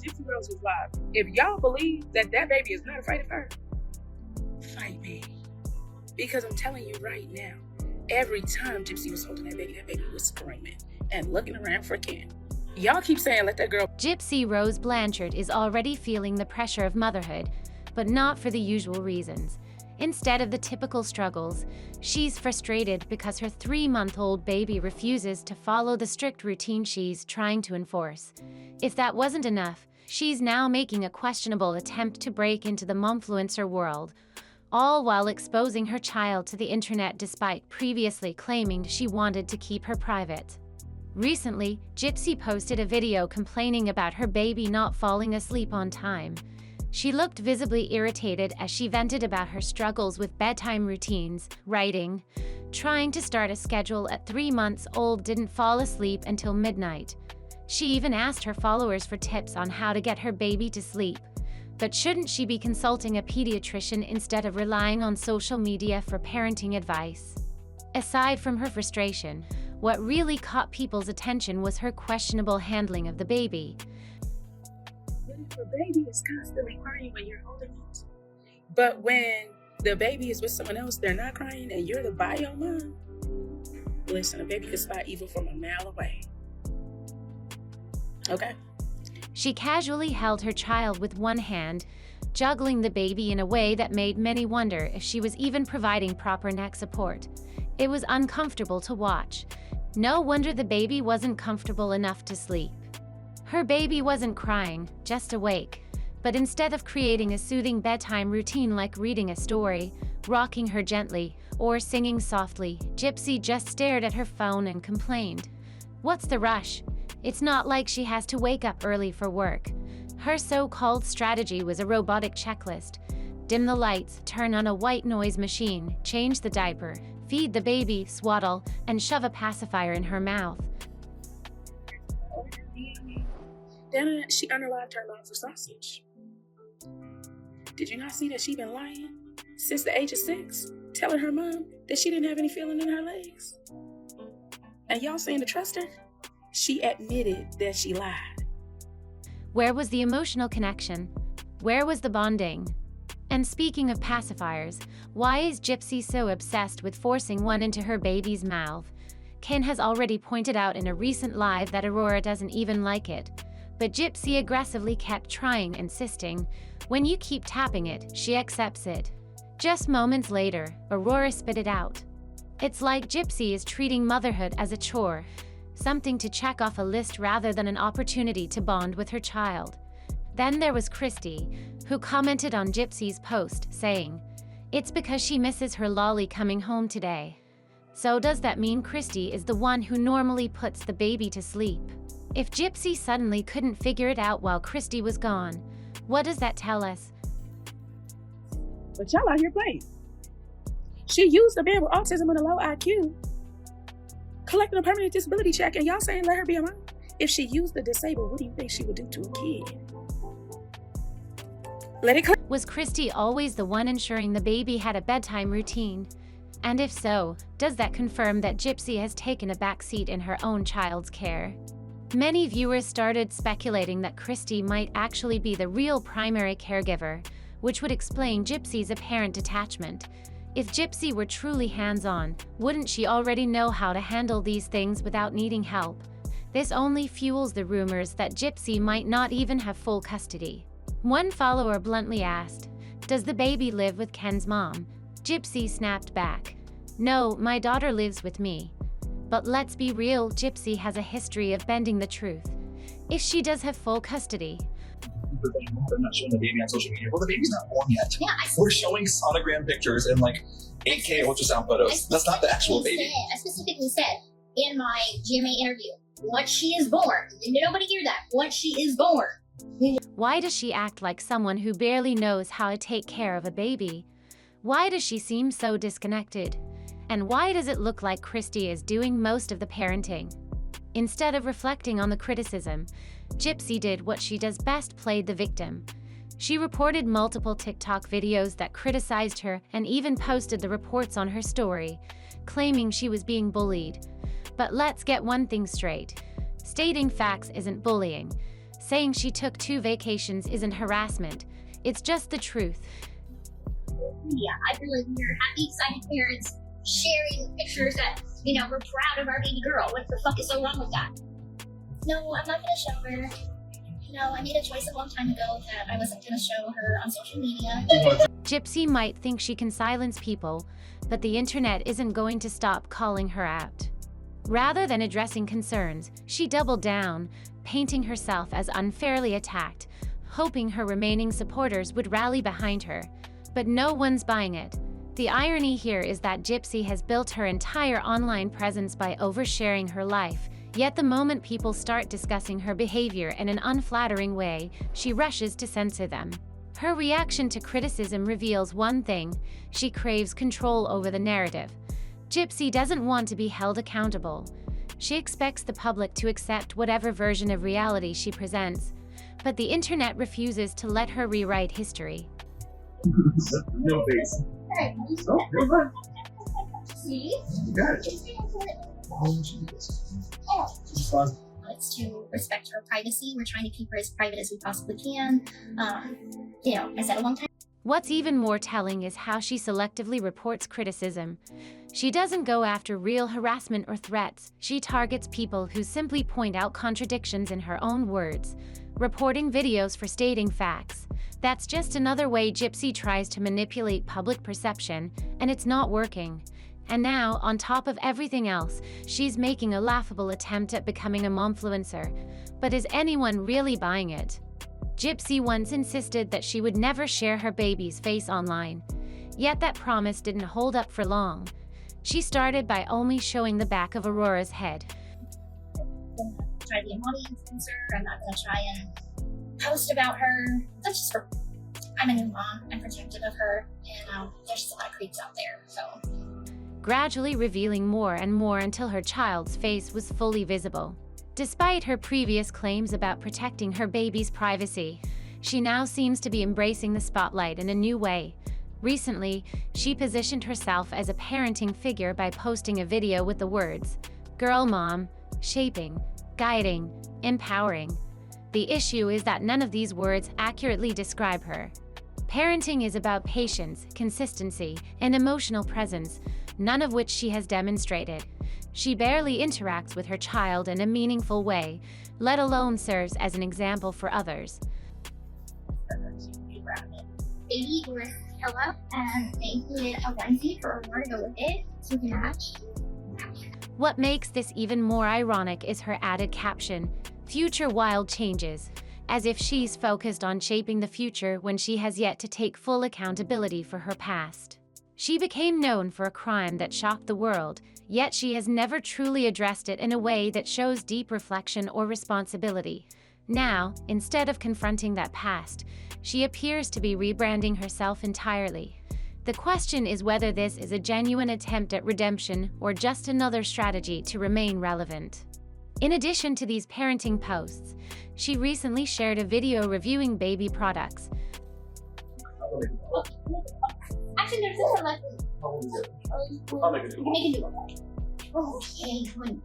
Gypsy Rose was live. If y'all believe that that baby is not afraid of her, fight me. Because I'm telling you right now, every time Gypsy was holding that baby was screaming and looking around for Ken. Y'all keep saying, let that girl. Gypsy Rose Blanchard is already feeling the pressure of motherhood, but not for the usual reasons. Instead of the typical struggles, she's frustrated because her 3-month-old baby refuses to follow the strict routine she's trying to enforce. If that wasn't enough, she's now making a questionable attempt to break into the momfluencer world, all while exposing her child to the internet despite previously claiming she wanted to keep her private. Recently, Gypsy posted a video complaining about her baby not falling asleep on time. She looked visibly irritated as she vented about her struggles with bedtime routines, writing, "Trying to start a schedule at 3 months old didn't fall asleep until midnight." She even asked her followers for tips on how to get her baby to sleep. But shouldn't she be consulting a pediatrician instead of relying on social media for parenting advice? Aside from her frustration, what really caught people's attention was her questionable handling of the baby. If a baby is constantly crying when you're holding it, but when the baby is with someone else, they're not crying and you're the bio mom, listen, a baby can spot evil from a mile away. Okay? She casually held her child with one hand, juggling the baby in a way that made many wonder if she was even providing proper neck support. It was uncomfortable to watch. No wonder the baby wasn't comfortable enough to sleep. Her baby wasn't crying, just awake, but instead of creating a soothing bedtime routine like reading a story, rocking her gently, or singing softly, Gypsy just stared at her phone and complained. What's the rush? It's not like she has to wake up early for work. Her so-called strategy was a robotic checklist. Dim the lights, turn on a white noise machine, change the diaper, feed the baby, swaddle, and shove a pacifier in her mouth. Then she unalived her love for sausage. Did you not see that she been lying since the age of 6, telling her mom that she didn't have any feeling in her legs? And y'all saying to trust her? She admitted that she lied. Where was the emotional connection? Where was the bonding? And speaking of pacifiers, why is Gypsy so obsessed with forcing one into her baby's mouth? Ken has already pointed out in a recent live that Aurora doesn't even like it. But Gypsy aggressively kept trying, insisting, when you keep tapping it, she accepts it. Just moments later, Aurora spit it out. It's like Gypsy is treating motherhood as a chore, something to check off a list rather than an opportunity to bond with her child. Then there was Christy, who commented on Gypsy's post, saying, "It's because she misses her lolly coming home today." So does that mean Christy is the one who normally puts the baby to sleep? If Gypsy suddenly couldn't figure it out while Christy was gone, what does that tell us? But y'all out here playing. She used a man with autism and a low IQ, collecting a permanent disability check, and y'all saying let her be a mom? If she used the disabled, what do you think she would do to a kid? Let it clear. Was Christy always the one ensuring the baby had a bedtime routine? And if so, does that confirm that Gypsy has taken a backseat in her own child's care? Many viewers started speculating that Christy might actually be the real primary caregiver, which would explain Gypsy's apparent detachment. If Gypsy were truly hands-on, wouldn't she already know how to handle these things without needing help? This only fuels the rumors that Gypsy might not even have full custody. One follower bluntly asked, "Does the baby live with Ken's mom?" Gypsy snapped back, "No, my daughter lives with me." But let's be real, Gypsy has a history of bending the truth. If she does have full custody, They're not showing the baby on social media. Well, the baby's not born yet. Yeah, We're showing sonogram pictures and like 8K ultrasound photos. That's not the actual baby. I specifically said in my GMA interview, once she is born, didn't nobody hear that? Once she is born. why does she act like someone who barely knows how to take care of a baby? Why does she seem so disconnected? And why does it look like Christy is doing most of the parenting? Instead of reflecting on the criticism, Gypsy did what she does best: played the victim. She reported multiple TikTok videos that criticized her and even posted the reports on her story, claiming she was being bullied. But let's get one thing straight. Stating facts isn't bullying. Saying she took 2 vacations isn't harassment, it's just the truth. Yeah, I feel like we're happy, excited parents sharing pictures that, we're proud of our baby girl. What the fuck is so wrong with that? No, I'm not gonna show her. No, I made a choice a long time ago that I wasn't gonna show her on social media. Gypsy might think she can silence people, but the internet isn't going to stop calling her out. Rather than addressing concerns, she doubled down, painting herself as unfairly attacked, hoping her remaining supporters would rally behind her. But no one's buying it. The irony here is that Gypsy has built her entire online presence by oversharing her life, yet the moment people start discussing her behavior in an unflattering way, she rushes to censor them. Her reaction to criticism reveals one thing: she craves control over the narrative. Gypsy doesn't want to be held accountable. She expects the public to accept whatever version of reality she presents, but the internet refuses to let her rewrite history. No face. Alright, Oh, you're fine. see? You got it. Oh. It's fun. It's to respect her privacy. We're trying to keep her as private as we possibly can. I said a long time. What's even more telling is how she selectively reports criticism. She doesn't go after real harassment or threats. She targets people who simply point out contradictions in her own words, reporting videos for stating facts. That's just another way Gypsy tries to manipulate public perception, and it's not working. And now, on top of everything else, she's making a laughable attempt at becoming a momfluencer. But is anyone really buying it? Gypsy once insisted that she would never share her baby's face online. Yet that promise didn't hold up for long. She started by only showing the back of Aurora's head. I'm not gonna try to be a mommy influencer. I'm not gonna try and post about her. That's just for. I'm a new mom. I'm protective of her, and there's just a lot of creeps out there. So. Gradually revealing more and more until her child's face was fully visible. Despite her previous claims about protecting her baby's privacy, she now seems to be embracing the spotlight in a new way. Recently, she positioned herself as a parenting figure by posting a video with the words, "Girl Mom," shaping, guiding, empowering. The issue is that none of these words accurately describe her. Parenting is about patience, consistency, and emotional presence, none of which she has demonstrated. She barely interacts with her child in a meaningful way, let alone serves as an example for others. Baby was hello, and they included a onesie for Aurora to go with it, so we can match. What makes this even more ironic is her added caption, "Future wild changes," as if she's focused on shaping the future when she has yet to take full accountability for her past. She became known for a crime that shocked the world, yet she has never truly addressed it in a way that shows deep reflection or responsibility. Now, instead of confronting that past, she appears to be rebranding herself entirely. The question is whether this is a genuine attempt at redemption or just another strategy to remain relevant. In addition to these parenting posts, she recently shared a video reviewing baby products. Actually, there's this one left. I'll make it. Make a new one. Okay, honey.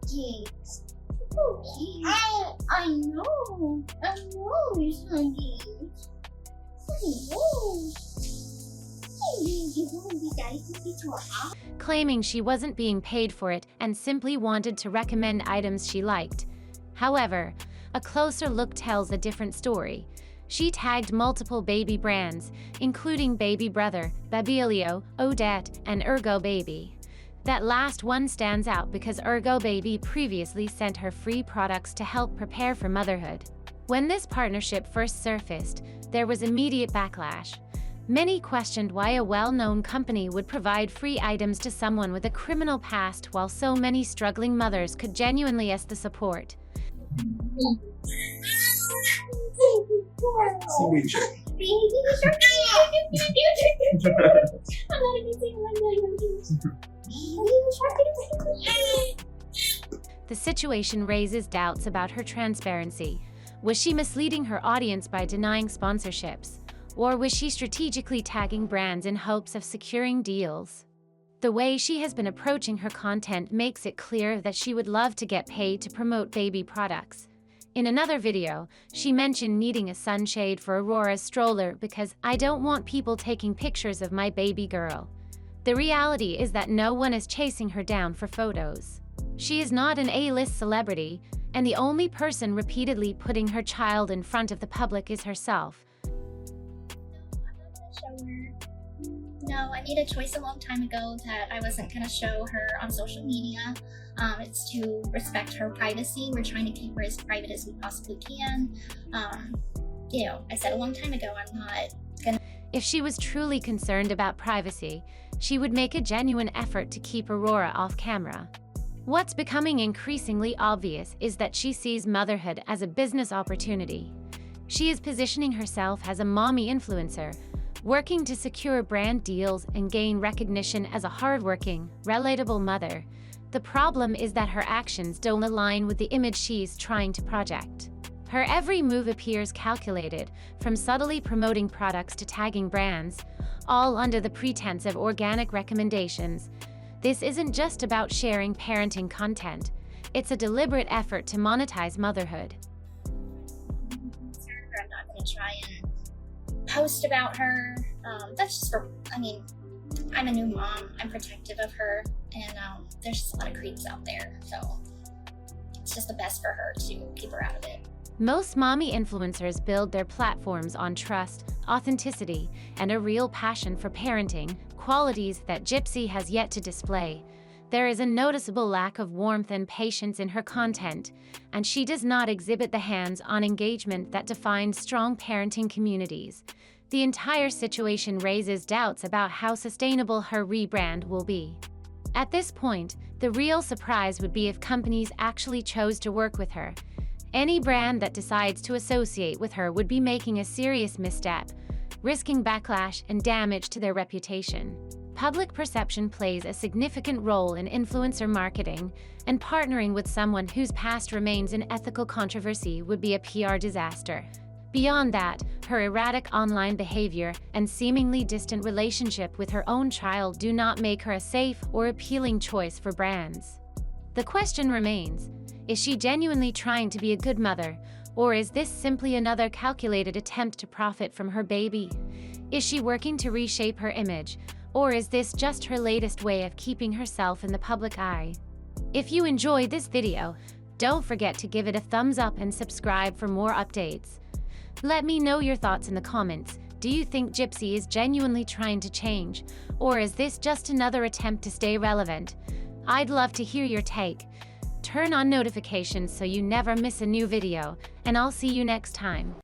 Okay. I know, it's honey. Claiming she wasn't being paid for it and simply wanted to recommend items she liked. However, a closer look tells a different story. She tagged multiple baby brands, including Baby Brother, Babylio, Odette, and Ergo Baby. That last one stands out because Ergo Baby previously sent her free products to help prepare for motherhood. When this partnership first surfaced, there was immediate backlash. Many questioned why a well-known company would provide free items to someone with a criminal past while so many struggling mothers could genuinely ask the support. Baby shark. The situation raises doubts about her transparency. Was she misleading her audience by denying sponsorships? Or was she strategically tagging brands in hopes of securing deals? The way she has been approaching her content makes it clear that she would love to get paid to promote baby products. In another video, she mentioned needing a sunshade for Aurora's stroller because I don't want people taking pictures of my baby girl. The reality is that no one is chasing her down for photos. She is not an A-list celebrity, and the only person repeatedly putting her child in front of the public is herself. No, I made a choice a long time ago that I wasn't going to show her on social media. It's to respect her privacy. We're trying to keep her as private as we possibly can. I said a long time ago, I'm not going to... If she was truly concerned about privacy, she would make a genuine effort to keep Aurora off camera. What's becoming increasingly obvious is that she sees motherhood as a business opportunity. She is positioning herself as a mommy influencer, working to secure brand deals and gain recognition as a hardworking, relatable mother. The problem is that her actions don't align with the image she's trying to project. Her every move appears calculated, from subtly promoting products to tagging brands, all under the pretense of organic recommendations. This isn't just about sharing parenting content. It's a deliberate effort to monetize motherhood. I'm not going to try and post about her. That's just I'm a new mom. I'm protective of her, and there's just a lot of creeps out there. So it's just the best for her to keep her out of it. Most mommy influencers build their platforms on trust, authenticity, and a real passion for parenting, qualities that Gypsy has yet to display. There is a noticeable lack of warmth and patience in her content, and she does not exhibit the hands-on engagement that defines strong parenting communities. The entire situation raises doubts about how sustainable her rebrand will be. At this point, the real surprise would be if companies actually chose to work with her. Any brand that decides to associate with her would be making a serious misstep, risking backlash and damage to their reputation. Public perception plays a significant role in influencer marketing, and partnering with someone whose past remains in ethical controversy would be a PR disaster. Beyond that, her erratic online behavior and seemingly distant relationship with her own child do not make her a safe or appealing choice for brands. The question remains, is she genuinely trying to be a good mother, or is this simply another calculated attempt to profit from her baby? Is she working to reshape her image, or is this just her latest way of keeping herself in the public eye? If you enjoyed this video, don't forget to give it a thumbs up and subscribe for more updates. Let me know your thoughts in the comments. Do you think Gypsy is genuinely trying to change, or is this just another attempt to stay relevant? I'd love to hear your take. Turn on notifications so you never miss a new video, and I'll see you next time.